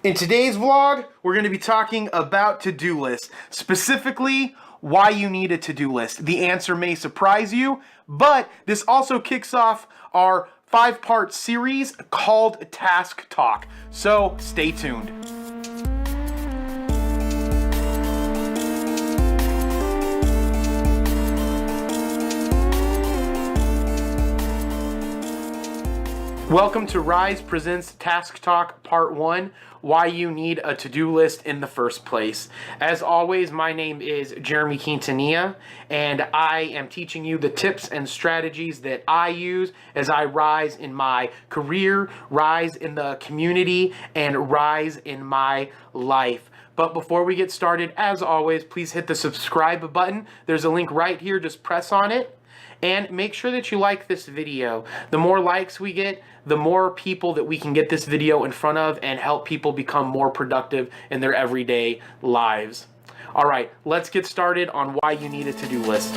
In today's vlog, we're going to be talking about to-do lists, specifically why you need a to-do list. The answer may surprise you, but this also kicks off our 5-part series called Task Talk, so stay tuned. Welcome to Rise Presents Task Talk Part 1, Why You Need a To-Do List in the First Place. As always, my name is Jeremy Quintanilla, and I am teaching you the tips and strategies that I use as I rise in my career, rise in the community, and rise in my life. But before we get started, as always, please hit the subscribe button. There's a link right here, just press on it. And make sure that you like this video. The more likes we get, the more people that we can get this video in front of and help people become more productive in their everyday lives. All right, let's get started on why you need a to-do list.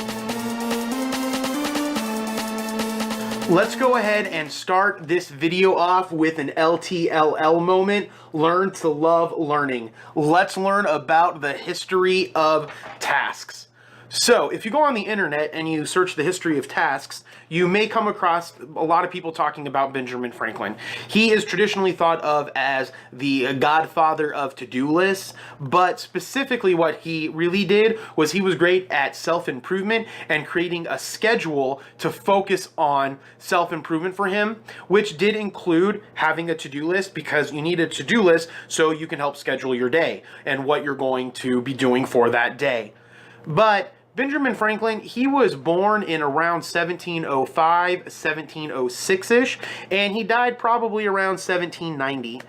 Let's go ahead and start this video off with an LTLL moment, learn to love learning. Let's learn about the history of tasks. So, if you go on the internet and you search the history of tasks, you may come across a lot of people talking about Benjamin Franklin. He is traditionally thought of as the godfather of to-do lists, but specifically what he really did was he was great at self-improvement and creating a schedule to focus on self-improvement for him, which did include having a to-do list, because you need a to-do list so you can help schedule your day and what you're going to be doing for that day. But Benjamin Franklin, he was born in around 1705, 1706-ish, and he died probably around 1790.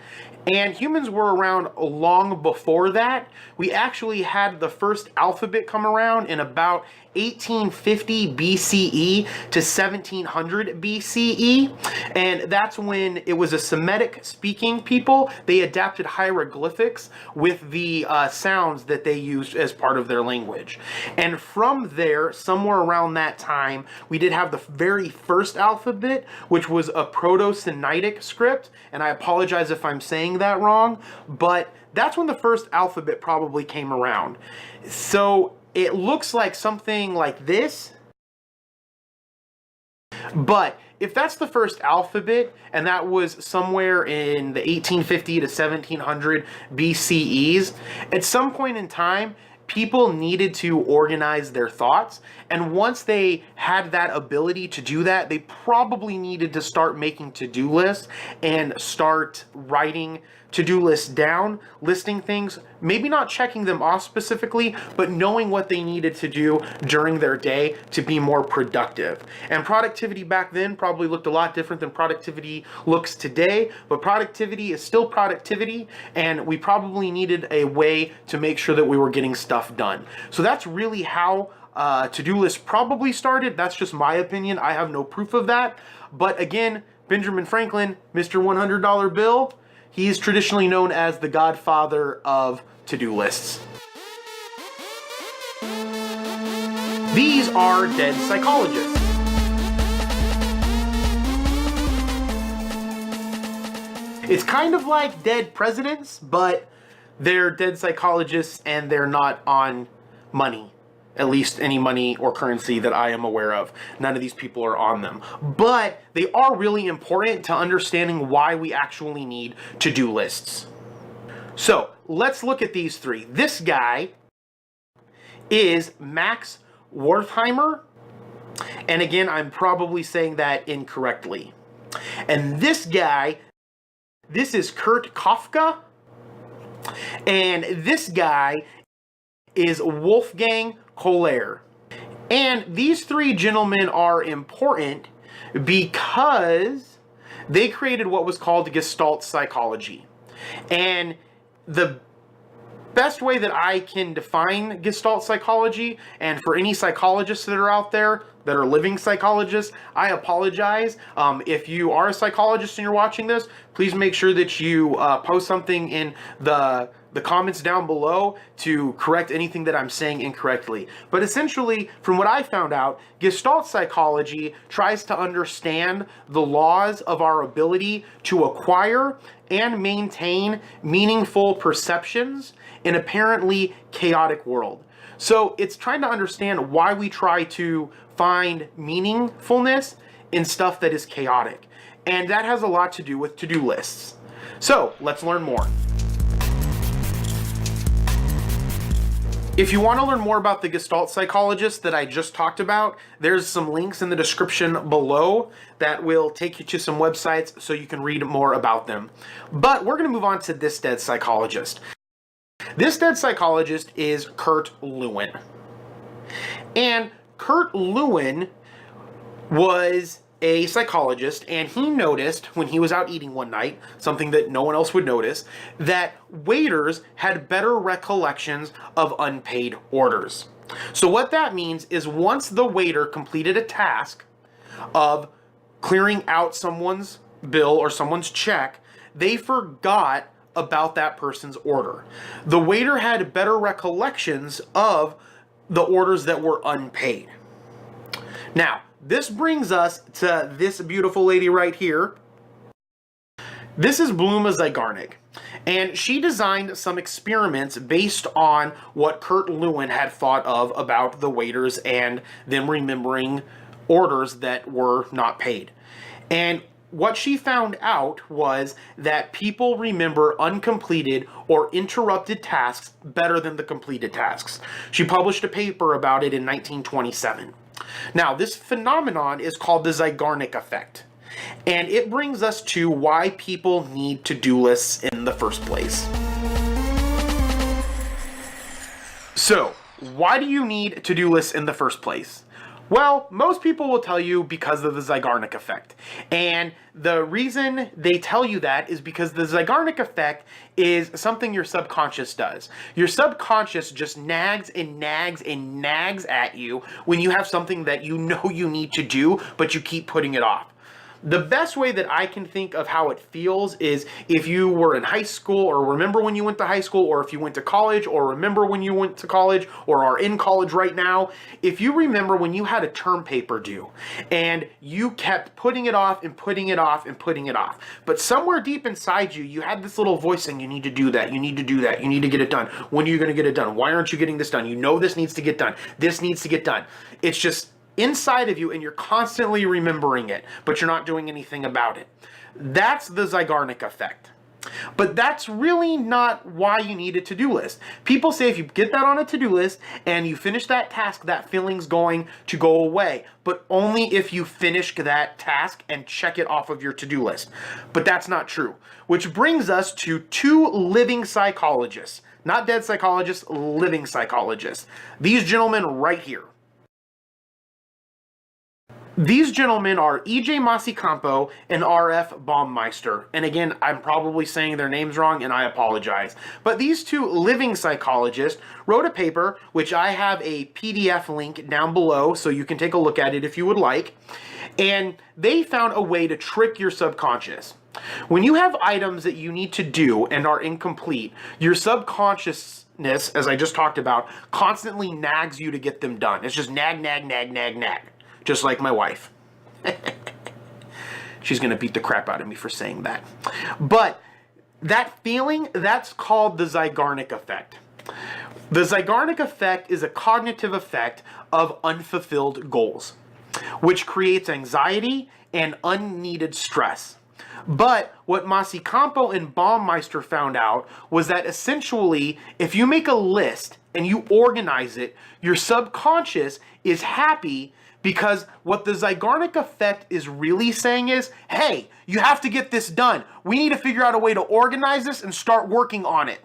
And humans were around long before that. We actually had the first alphabet come around in about 1850 BCE to 1700 BCE, and that's when it was a Semitic-speaking people. They adapted hieroglyphics with the sounds that they used as part of their language. And from there, somewhere around that time, we did have the very first alphabet, which was a Proto-Sinaitic Script, and I apologize if I'm saying that wrong, but that's when the first alphabet probably came around. So it looks like something like this, but if that's the first alphabet and that was somewhere in the 1850 to 1700 BCEs, at some point in time, people needed to organize their thoughts, and once they had that ability to do that, they probably needed to start making to-do lists and start writing to-do lists down, listing things, maybe not checking them off specifically, but knowing what they needed to do during their day to be more productive. And productivity back then probably looked a lot different than productivity looks today, but productivity is still productivity, and we probably needed a way to make sure that we were getting stuff done. So that's really how to-do lists probably started. That's just my opinion. I have no proof of that. But again, Benjamin Franklin, Mr. $100 bill, he is traditionally known as the godfather of to-do lists. These are dead psychologists. It's kind of like dead presidents, but they're dead psychologists and they're not on money. At least any money or currency that I am aware of. None of these people are on them. But they are really important to understanding why we actually need to-do lists. So let's look at these three. This guy is Max Wertheimer. And again, I'm probably saying that incorrectly. And this guy, this is Kurt Kafka. And this guy is Wolfgang Kohler. And these three gentlemen are important because they created what was called Gestalt Psychology. And the best way that I can define Gestalt Psychology, and for any psychologists that are out there that are living psychologists, I apologize. If you are a psychologist and you're watching this, please make sure that you post something in the the comments down below to correct anything that I'm saying incorrectly. But essentially, from what I found out, Gestalt psychology tries to understand the laws of our ability to acquire and maintain meaningful perceptions in an apparently chaotic world. So it's trying to understand why we try to find meaningfulness in stuff that is chaotic. And that has a lot to do with to-do lists. So let's learn more. If you want to learn more about the Gestalt psychologist that I just talked about, there's some links in the description below that will take you to some websites so you can read more about them. But we're going to move on to this dead psychologist. This dead psychologist is Kurt Lewin. And Kurt Lewin was a psychologist, and he noticed when he was out eating one night, something that no one else would notice, that waiters had better recollections of unpaid orders. So what that means is once the waiter completed a task of clearing out someone's bill or someone's check, they forgot about that person's order. The waiter had better recollections of the orders that were unpaid. Now, this brings us to this beautiful lady right here. This is Bluma Zeigarnik, and she designed some experiments based on what Kurt Lewin had thought of about the waiters and them remembering orders that were not paid. And what she found out was that people remember uncompleted or interrupted tasks better than the completed tasks. She published a paper about it in 1927. Now, this phenomenon is called the Zeigarnik Effect, and it brings us to why people need to-do lists in the first place. So, why do you need to-do lists in the first place? Well, most people will tell you because of the Zeigarnik Effect. And the reason they tell you that is because the Zeigarnik Effect is something your subconscious does. Your subconscious just nags and nags and nags at you when you have something that you know you need to do, but you keep putting it off. The best way that I can think of how it feels is if you were in high school, or remember when you went to high school, or if you went to college, or remember when you went to college, or are in college right now. If you remember when you had a term paper due and you kept putting it off and putting it off and putting it off, but somewhere deep inside you, you had this little voice saying, you need to do that, you need to do that, you need to get it done. When are you going to get it done? Why aren't you getting this done? You know this needs to get done. This needs to get done. It's just inside of you, and you're constantly remembering it, but you're not doing anything about it. That's the Zeigarnik Effect. But that's really not why you need a to-do list. People say if you get that on a to-do list and you finish that task, that feeling's going to go away, but only if you finish that task and check it off of your to-do list. But that's not true. Which brings us to two living psychologists, not dead psychologists, living psychologists. These gentlemen right here. These gentlemen are E.J. Masicampo and R.F. Baumeister. And again, I'm probably saying their names wrong, and I apologize. But these two living psychologists wrote a paper, which I have a PDF link down below, so you can take a look at it if you would like. And they found a way to trick your subconscious. When you have items that you need to do and are incomplete, your subconsciousness, as I just talked about, constantly nags you to get them done. It's just nag, nag, nag, nag, nag. Just like my wife. She's going to beat the crap out of me for saying that. But that feeling, that's called the Zeigarnik Effect. The Zeigarnik Effect is a cognitive effect of unfulfilled goals, which creates anxiety and unneeded stress. But what Masicampo and Baumeister found out was that essentially, if you make a list and you organize it, your subconscious is happy because what the Zeigarnik Effect is really saying is, hey, you have to get this done. We need to figure out a way to organize this and start working on it.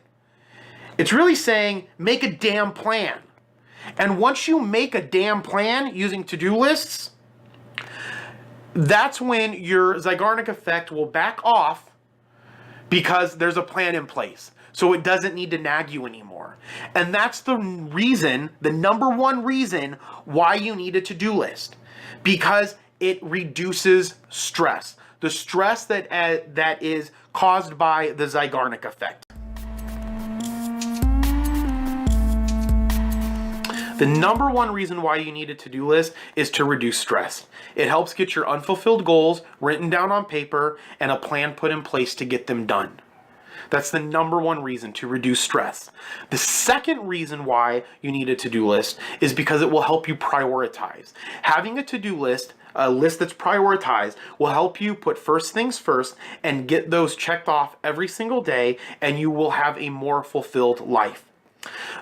It's really saying, make a damn plan. And once you make a damn plan using to-do lists, that's when your Zeigarnik Effect will back off because there's a plan in place. So it doesn't need to nag you anymore. And that's the reason, the number one reason why you need a to-do list. Because it reduces stress. The stress that is caused by the Zeigarnik Effect. The number one reason why you need a to-do list is to reduce stress. It helps get your unfulfilled goals written down on paper and a plan put in place to get them done. That's the number one reason, to reduce stress. The second reason why you need a to-do list is because it will help you prioritize. Having a to-do list, a list that's prioritized, will help you put first things first and get those checked off every single day, and you will have a more fulfilled life.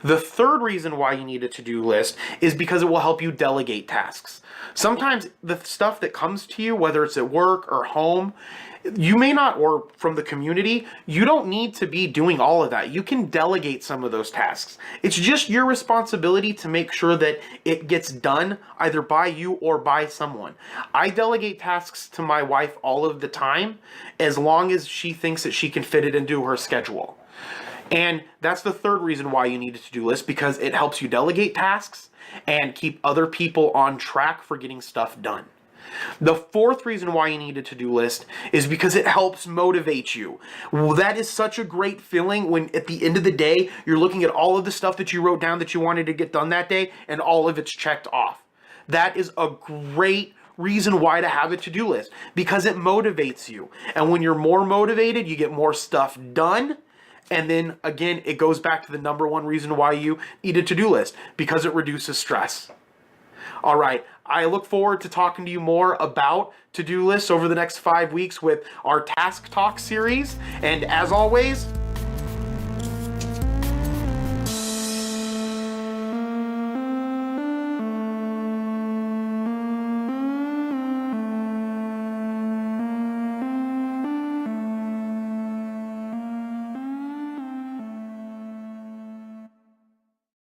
The third reason why you need a to-do list is because it will help you delegate tasks. Sometimes the stuff that comes to you, whether it's at work or home, you may not, or from the community, you don't need to be doing all of that. You can delegate some of those tasks. It's just your responsibility to make sure that it gets done either by you or by someone. I delegate tasks to my wife all of the time, as long as she thinks that she can fit it into her schedule. And that's the third reason why you need a to-do list, because it helps you delegate tasks and keep other people on track for getting stuff done. The fourth reason why you need a to-do list is because it helps motivate you. Well, that is such a great feeling when at the end of the day, you're looking at all of the stuff that you wrote down that you wanted to get done that day and all of it's checked off. That is a great reason why to have a to-do list, because it motivates you. And when you're more motivated, you get more stuff done. And then again, it goes back to the number one reason why you need a to-do list, because it reduces stress. All right, I look forward to talking to you more about to-do lists over the next 5 weeks with our Task Talk series. And as always,